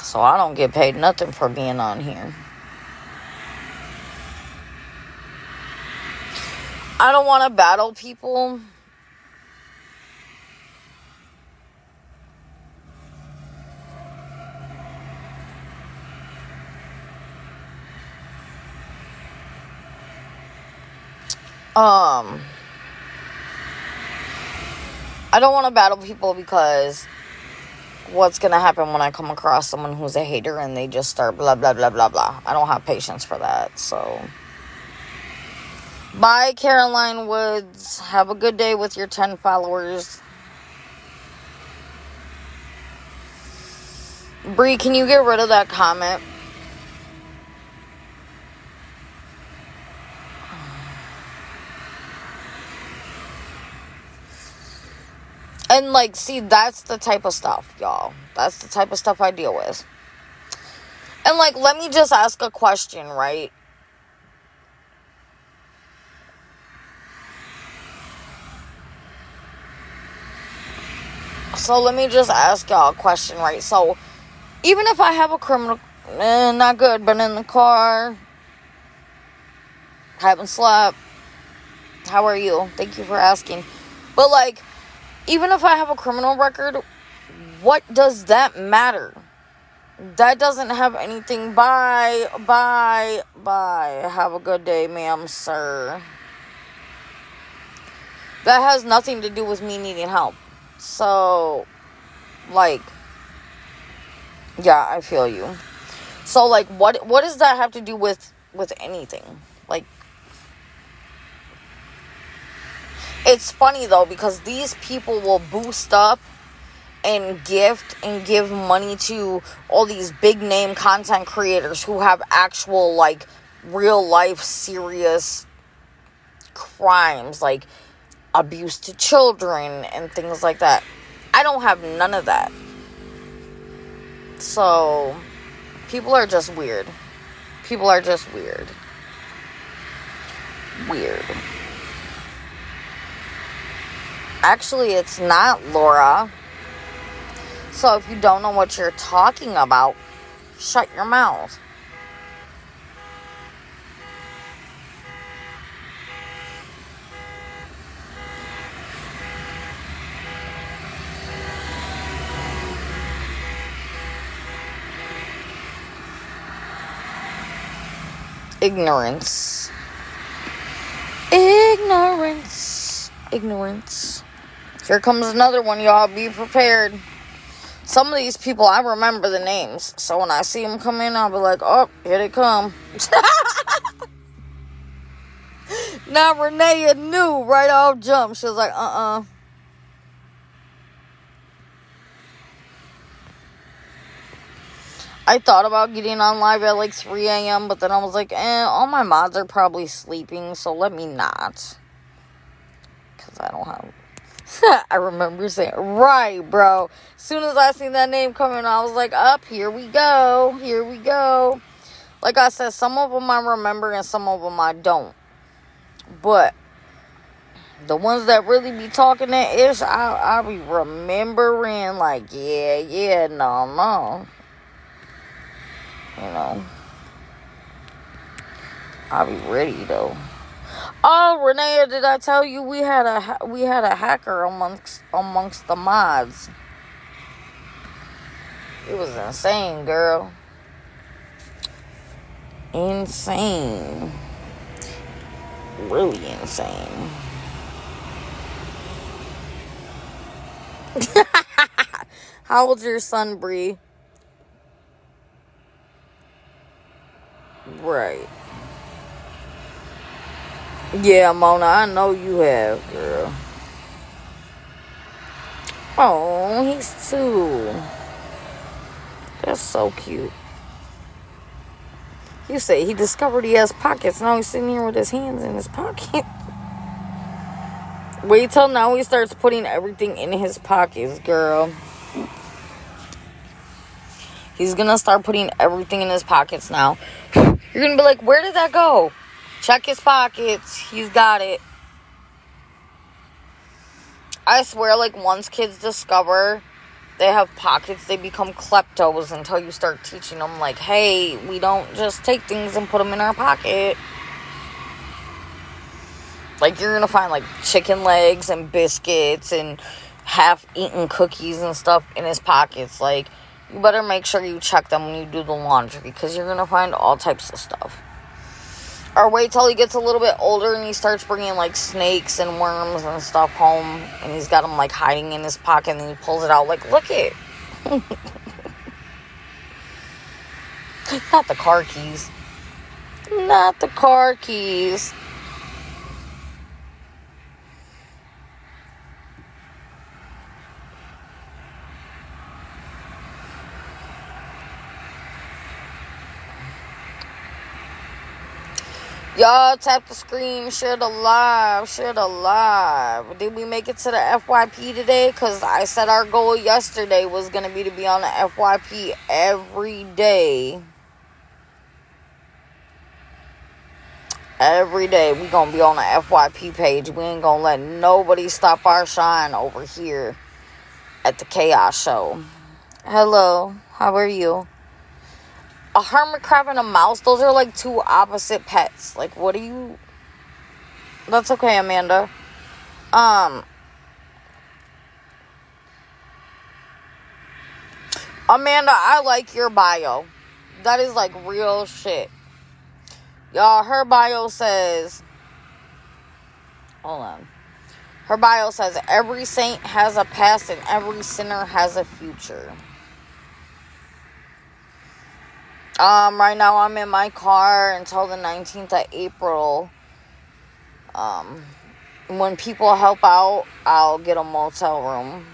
So I don't get paid nothing for being on here. I don't want to battle people. I don't want to battle people because what's going to happen when I come across someone who's a hater and they just start blah, blah, blah, blah, blah. I don't have patience for that, so. Bye, Caroline Woods. Have a good day with your 10 followers. Bree, can you get rid of that comment? And, like, see, that's the type of stuff, y'all. That's the type of stuff I deal with. And, like, let me just ask a question, right? So, let me just ask y'all a question, right? So, even if I have a criminal, not good, but in the car, haven't slept, how are you? Thank you for asking. But, like, even if I have a criminal record, what does that matter? That doesn't have anything. Bye. Have a good day, ma'am, sir. That has nothing to do with me needing help. So, like, yeah, I feel you. So, like, what does that have to do with anything? Like, it's funny, though, because these people will boost up and gift and give money to all these big name content creators who have actual, like, real life serious crimes, like abuse to children and things like that. I don't have none of that. So, people are just weird. People are just weird. Weird. Actually, it's not, Laura. So if you don't know what you're talking about, shut your mouth. Ignorance. Here comes another one, y'all. Be prepared. Some of these people, I remember the names. So when I see them come in, I'll be like, oh, here they come. Now, Renee knew right off jump. She was like, I thought about getting on live at like 3 a.m., but then I was like, all my mods are probably sleeping, so let me not. Because I don't have... I remember saying, right, bro. As soon as I seen that name coming, I was like, here we go. Like I said, some of them I remember and some of them I don't. But the ones that really be talking that ish, I be remembering, like, yeah, no. You know, I'll be ready, though. Oh, Renee, did I tell you we had a hacker amongst the mods? It was insane, girl. Insane. Really insane. How old's your son, Bree? Right. Yeah, Mona, I know you have, girl. Oh, he's 2. That's so cute. You say he discovered he has pockets. Now he's sitting here with his hands in his pocket. Wait till now he starts putting everything in his pockets, girl. He's gonna start putting everything in his pockets now. You're gonna be like, where did that go? Check his pockets. He's got it. I swear, like, once kids discover they have pockets, they become kleptos until you start teaching them, like, hey, we don't just take things and put them in our pocket. Like, you're gonna find, like, chicken legs and biscuits and half-eaten cookies and stuff in his pockets. Like, you better make sure you check them when you do the laundry, because you're gonna find all types of stuff. Or wait till he gets a little bit older and he starts bringing, like, snakes and worms and stuff home, and he's got them, like, hiding in his pocket, and then he pulls it out, like, look it. Not the car keys. Not the car keys. Y'all tap the screen, share the live. Did we make it to the FYP today? Because I said our goal yesterday was going to be on the FYP every day. Every day we going to be on the FYP page. We ain't going to let nobody stop our shine over here at the Chaos Show. Hello, how are you? A hermit crab and a mouse, those are like 2 opposite pets. Like, what do you... That's okay, Amanda. Amanda, I like your bio. That is like real shit. Y'all, her bio says... Hold on. Her bio says, every saint has a past and every sinner has a future. Right now I'm in my car until the 19th of April. When people help out, I'll get a motel room.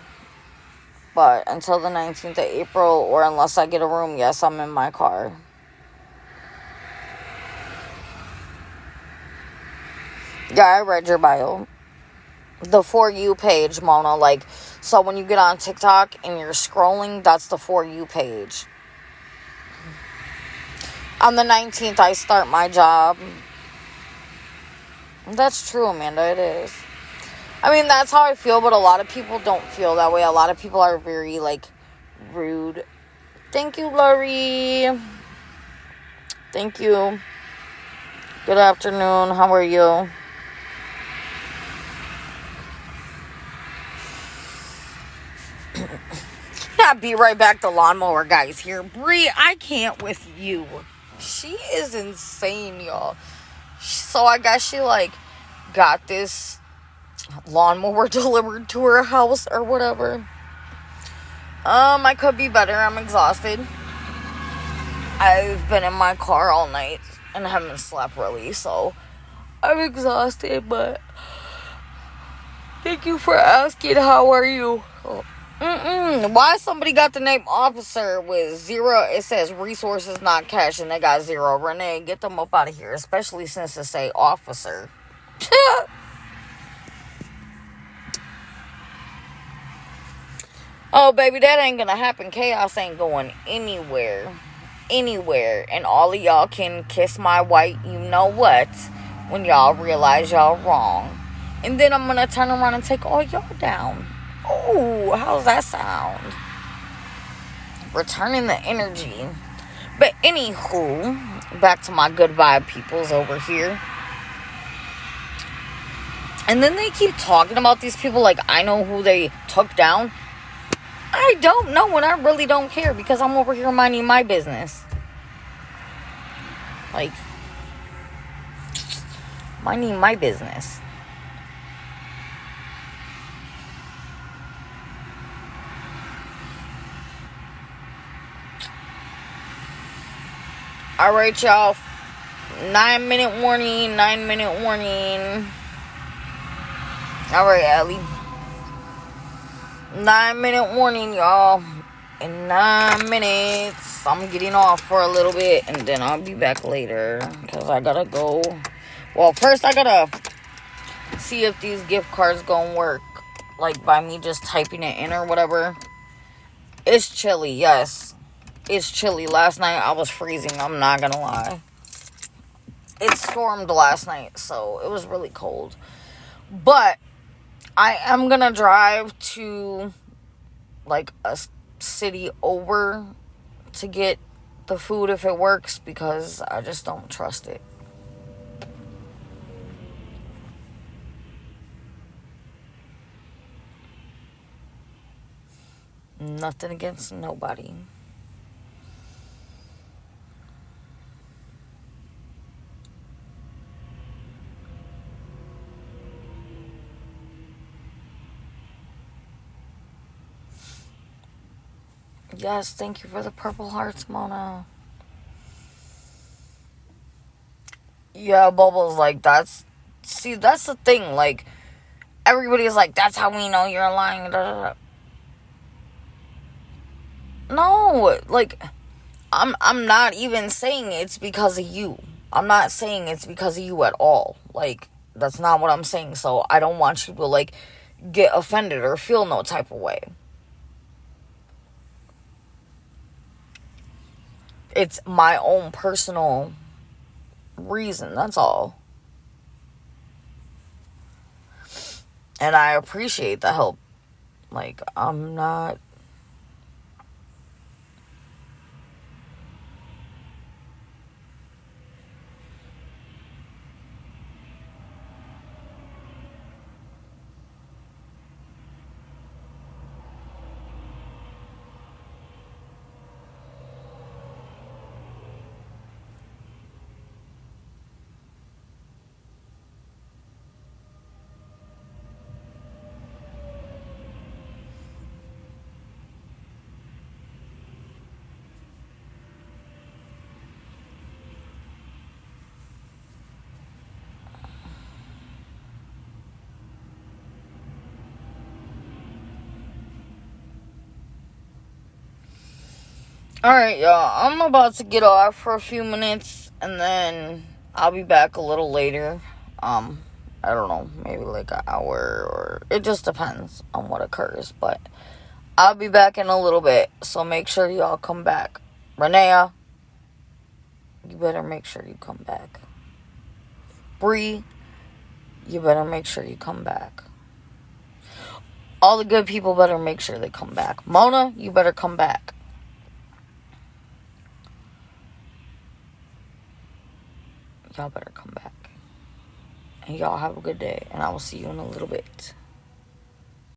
But until the 19th of April, or unless I get a room, yes, I'm in my car. Yeah, I read your bio. The For You page, Mona. Like, so when you get on TikTok and you're scrolling, that's the For You page. On the 19th, I start my job. That's true, Amanda, it is. I mean, that's how I feel, but a lot of people don't feel that way. A lot of people are very, like, rude. Thank you, Lori. Thank you. Good afternoon. How are you? Yeah, be right back. The lawnmower guy's here. Bree, I can't with you. She is insane, y'all. So I guess she, like, got this lawnmower delivered to her house or whatever. I could be better. I'm exhausted. I've been in my car all night and haven't slept really, so I'm exhausted, but thank you for asking. How are you? Why somebody got the name officer with 0? It says resources not cash and they got 0. Renee, get them up out of here, especially since it say officer. Oh, baby, that ain't gonna happen. Chaos ain't going anywhere. And all of y'all can kiss my white you know what when y'all realize y'all wrong. And then I'm gonna turn around and take all y'all down. Oh, how's that sound? Returning the energy. But anywho, back to my good vibe peoples over here. And then they keep talking about these people like I know who they took down. I don't know, and I really don't care because I'm over here minding my business. Like, minding my business. Alright, y'all. 9-minute warning. Alright, Allie. 9-minute warning, y'all. In 9 minutes, I'm getting off for a little bit, and then I'll be back later, because I gotta go. Well, first I gotta see if these gift cards gonna work, like, by me just typing it in or whatever. It's chilly, yes. It's chilly. Last night, I was freezing, I'm not gonna lie. It stormed last night, so it was really cold. But I am gonna drive to, like, a city over to get the food if it works, because I just don't trust it. Nothing against nobody. Yes, thank you for the purple hearts, Mona. Yeah, Bubbles, like, that's the thing, like, everybody's like, that's how we know you're lying, da, da, da. No, like, I'm not even saying it's because of you. I'm not saying it's because of you at all. Like, that's not what I'm saying, so I don't want you to, like, get offended or feel no type of way. It's my own personal reason, that's all. And I appreciate the help. Like, I'm not... Alright, y'all. I'm about to get off for a few minutes, and then I'll be back a little later. I don't know, maybe like an hour, or it just depends on what occurs, but I'll be back in a little bit, so make sure y'all come back. Renea, you better make sure you come back. Bree, you better make sure you come back. All the good people better make sure they come back. Mona, you better come back. Y'all better come back. And y'all have a good day. And I will see you in a little bit.